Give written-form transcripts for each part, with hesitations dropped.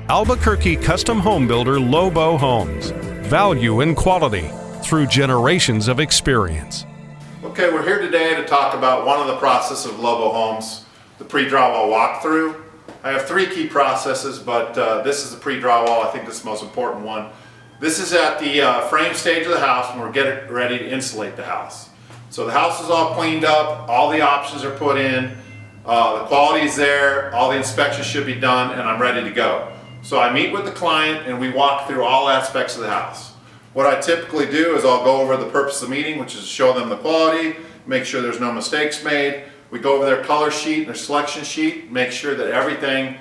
Albuquerque custom home builder Lobo Homes. Value and quality through generations of experience. Okay, we're here today to talk about one of the processes of Lobo Homes, the pre-drywall walkthrough. I have three key processes, but this is the pre-drywall. I think this is the most important one. This is at the frame stage of the house when we're getting ready to insulate the house. So the house is all cleaned up, all the options are put in, the quality is there, all the inspections should be done, and I'm ready to go. So I meet with the client and we walk through all aspects of the house. What I typically do is I'll go over the purpose of the meeting, which is to show them the quality, make sure there's no mistakes made. We go over their color sheet and their selection sheet, make sure that everything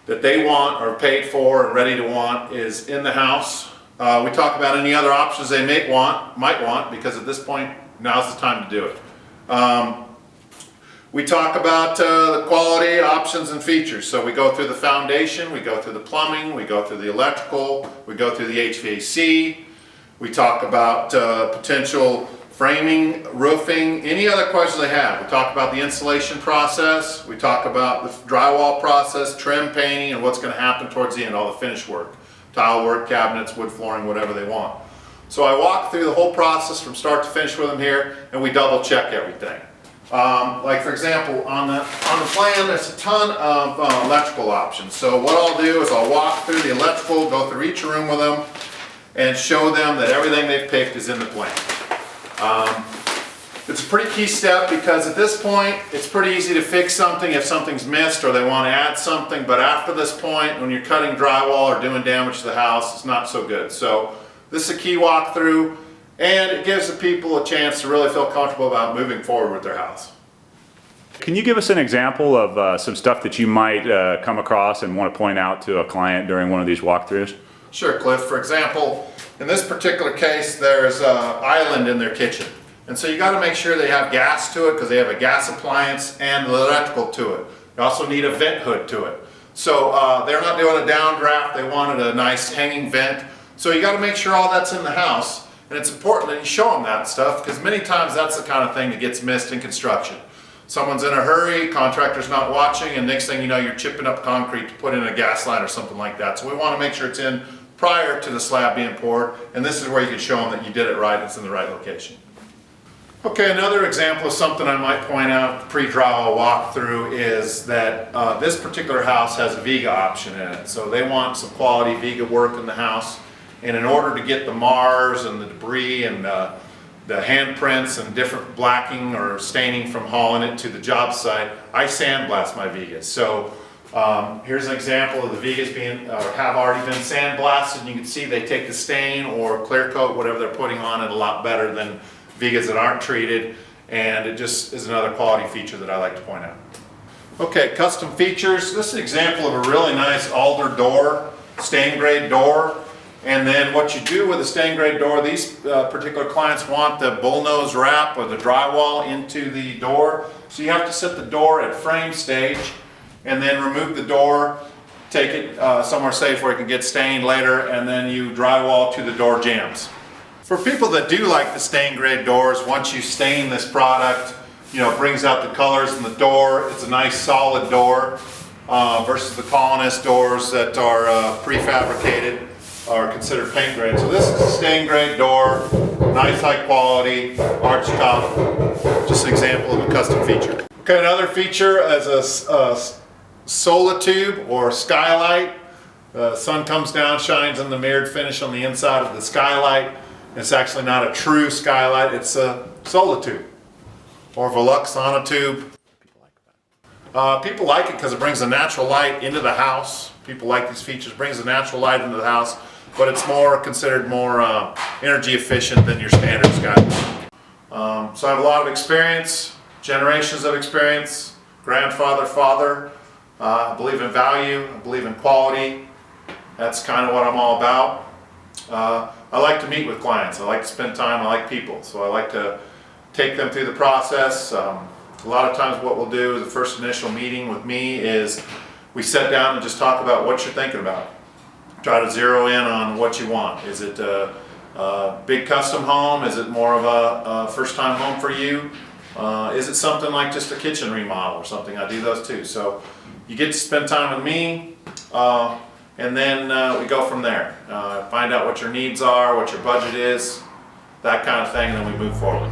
that they want or paid for and ready to want is in the house. We talk about any other options they might want, because at this point, now's the time to do it. We talk about the quality, options, and features. So we go through the foundation, we go through the plumbing, we go through the electrical, we go through the HVAC. We talk about potential framing, roofing, any other questions they have. We talk about the installation process. We talk about the drywall process, trim, painting, and what's going to happen towards the end, all the finish work. Tile work, cabinets, wood flooring, whatever they want. So I walk through the whole process from start to finish with them here, and we double check everything. Like for example, on the plan, there's a ton of electrical options. So what I'll do is I'll walk through the electrical, go through each room with them, and show them that everything they've picked is in the plan. It's a pretty key step because at this point, it's pretty easy to fix something if something's missed or they want to add something, but after this point, when you're cutting drywall or doing damage to the house, it's not so good. So this is a key walkthrough, and it gives the people a chance to really feel comfortable about moving forward with their house. Can you give us an example of some stuff that you might come across and want to point out to a client during one of these walkthroughs? Sure, Cliff. For example, in this particular case, there's an island in their kitchen. And so you got to make sure they have gas to it because they have a gas appliance and electrical to it. You also need a vent hood to it. So they're not doing a downdraft, they wanted a nice hanging vent. So you got to make sure all that's in the house. And it's important that you show them that stuff because many times that's the kind of thing that gets missed in construction. Someone's in a hurry, contractor's not watching, and next thing you know, you're chipping up concrete to put in a gas line or something like that. So we want to make sure it's in prior to the slab being poured, and this is where you can show them that you did it right, it's in the right location. Okay, another example of something I might point out pre-drywall walkthrough is that this particular house has a Viga option in it. So they want some quality Viga work in the house, and in order to get the Mars and the debris and the handprints and different blacking or staining from hauling it to the job site, I sandblast my Vigas. So here's an example of the Vigas being, have already been sandblasted, and you can see they take the stain or clear coat, whatever they're putting on it, a lot better than Vigas that aren't treated, and it just is another quality feature that I like to point out. Okay, custom features. This is an example of a really nice alder door, stain grade door. And then what you do with a stain grade door, these particular clients want the bullnose wrap or the drywall into the door. So you have to set the door at frame stage and then remove the door, take it somewhere safe where it can get stained later, and then you drywall to the door jambs. For people that do like the stain grade doors, once you stain this product, you know, it brings out the colors in the door. It's a nice solid door versus the colonist doors that are prefabricated are considered paint grade. So this is a stain grade door, nice high quality, arch top, just an example of a custom feature. Okay, another feature is a Solitube or skylight. The sun comes down, shines on the mirrored finish on the inside of the skylight. It's actually not a true skylight, it's a Solitube or Velux sonotube. People like it because it brings a natural light into the house. People like these features, brings a natural light into the house, but it's considered more energy efficient than your standard skylight. So I have a lot of experience, generations of experience, grandfather, father. I believe in value, I believe in quality. That's kind of what I'm all about. I like to meet with clients, I like to spend time, I like people, so I like to take them through the process. A lot of times what we'll do is the first initial meeting with me is we sit down and just talk about what you're thinking about. Try to zero in on what you want. Is it a big custom home? Is it more of a first-time home for you? Is it something like just a kitchen remodel or something? I do those too. So you get to spend time with me. and then we go from there. Find out what your needs are, what your budget is, that kind of thing, and then we move forward.